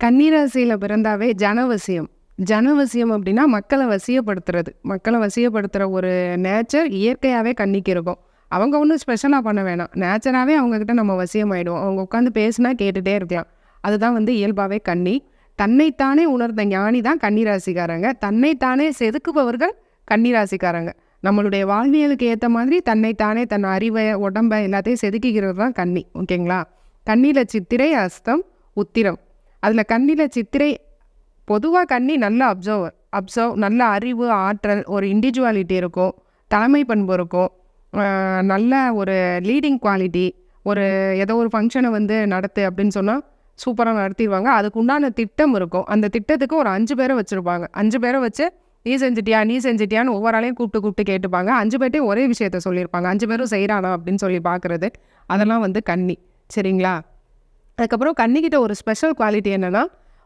கன்னிராசியில பிறந்தாவே ஜனவசியம். ஜனவசியம் அப்படின்னா மக்களை வசியப்படுத்துறது. மக்களை வசியப்படுத்துற ஒரு நேச்சர் இயற்கையாவே கன்னிக்கு இருக்கும். அவங்க ஒண்ணும் ஸ்பெஷலா பண்ண வேணாம். நேச்சராவே அவங்க கிட்ட நம்ம வசியமாயிடுவோம். அவங்க உட்காந்து பேசினா கேட்டுட்டே இருக்கலாம். அதுதான் இயல்பாவே கன்னி. தன்னைத்தானே உணர்ந்த ஞானி தான் கன்னிராசிக்காரங்க. தன்னைத்தானே செதுக்குபவர்கள் கன்னிராசிக்காரங்க. நம்மளுடைய வாழ்வியலுக்கு ஏத்த மாதிரி தன்னைத்தானே தன் அறிவை, உடம்ப எல்லாத்தையும் செதுக்கிக்கிறது தான் கன்னி. ஓகேங்களா? கன்னியில சித்திரை, அஸ்தம், உத்திரம். அதில் கண்ணில் சித்திரை பொதுவாக கன்னி நல்ல அப்சர்வ் நல்ல அறிவு, ஆற்றல், ஒரு இண்டிவிஜுவாலிட்டி இருக்கும், தலைமை பண்பு இருக்கும், நல்ல ஒரு லீடிங் குவாலிட்டி. ஒரு ஏதோ ஒரு ஃபங்க்ஷனை நடத்து அப்படின்னு சொன்னால் சூப்பராக நடத்திடுவாங்க. அதுக்கு உண்டான திட்டம் இருக்கும். அந்த திட்டத்துக்கு ஒரு 5 பேரை வச்சுருப்பாங்க. 5 பேரை வச்சு நீ செஞ்சிட்டியான்னு ஒவ்வொரு ஆளையும் கூப்பிட்டு கேட்டுப்பாங்க. 5 பேர்ட்டையும் ஒரே விஷயத்த சொல்லியிருப்பாங்க. 5 பேரும் செய்கிறானா அப்படின்னு சொல்லி பார்க்குறது. அதெல்லாம் கன்னி. சரிங்களா? அதுக்கப்புறம் கன்னிக்கிட்ட ஒரு ஸ்பெஷல் குவாலிட்டி என்னென்னா,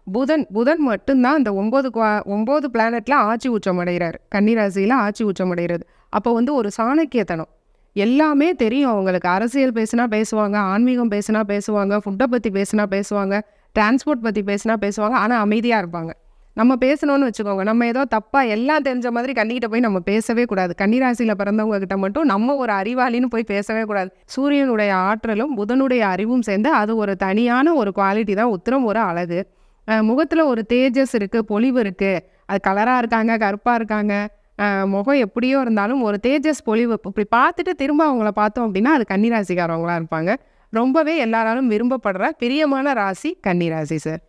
புதன் மட்டும்தான் அந்த 9 பிளானட்டில் ஆட்சி உச்சம் அடைகிறார். கன்னிராசியில் ஆட்சி உச்சம் அடைகிறது. அப்போ ஒரு சாணக்கியத்தனம். எல்லாமே தெரியும் அவங்களுக்கு. அரசியல் பேசுனா பேசுவாங்க, ஆன்மீகம் பேசுனா பேசுவாங்க, ஃபுட்டை பற்றி பேசுனா பேசுவாங்க, டிரான்ஸ்போர்ட் பற்றி பேசுனா பேசுவாங்க. ஆனால் அமைதியாக இருப்பாங்க. நம்ம பேசணும்னு வச்சுக்கோங்க, நம்ம ஏதோ தப்பாக எல்லாம் தெரிஞ்ச மாதிரி கன்னிக்கிட்ட போய் நம்ம பேசவே கூடாது. கன்னிராசியில் பிறந்தவங்க கிட்ட மட்டும் நம்ம ஒரு அறிவாளின்னு போய் பேசவே கூடாது. சூரியனுடைய ஆற்றலும் புதனுடைய அறிவும் சேர்ந்து அது ஒரு தனியான ஒரு குவாலிட்டி தான். உத்திரம் ஒரு அழகு. முகத்தில் ஒரு தேஜஸ் இருக்குது, பொலிவு இருக்குது. அது கலராக இருக்காங்க, கருப்பாக இருக்காங்க, முகம் எப்படியோ இருந்தாலும் ஒரு தேஜஸ் பொலிவு. இப்படி பார்த்துட்டு திரும்ப அவங்கள பார்த்தோம் அப்படின்னா அது கன்னிராசிக்காரவங்களாக இருப்பாங்க. ரொம்பவே எல்லாராலும் விரும்பப்படுற பிரியமான ராசி கன்னிராசி சார்.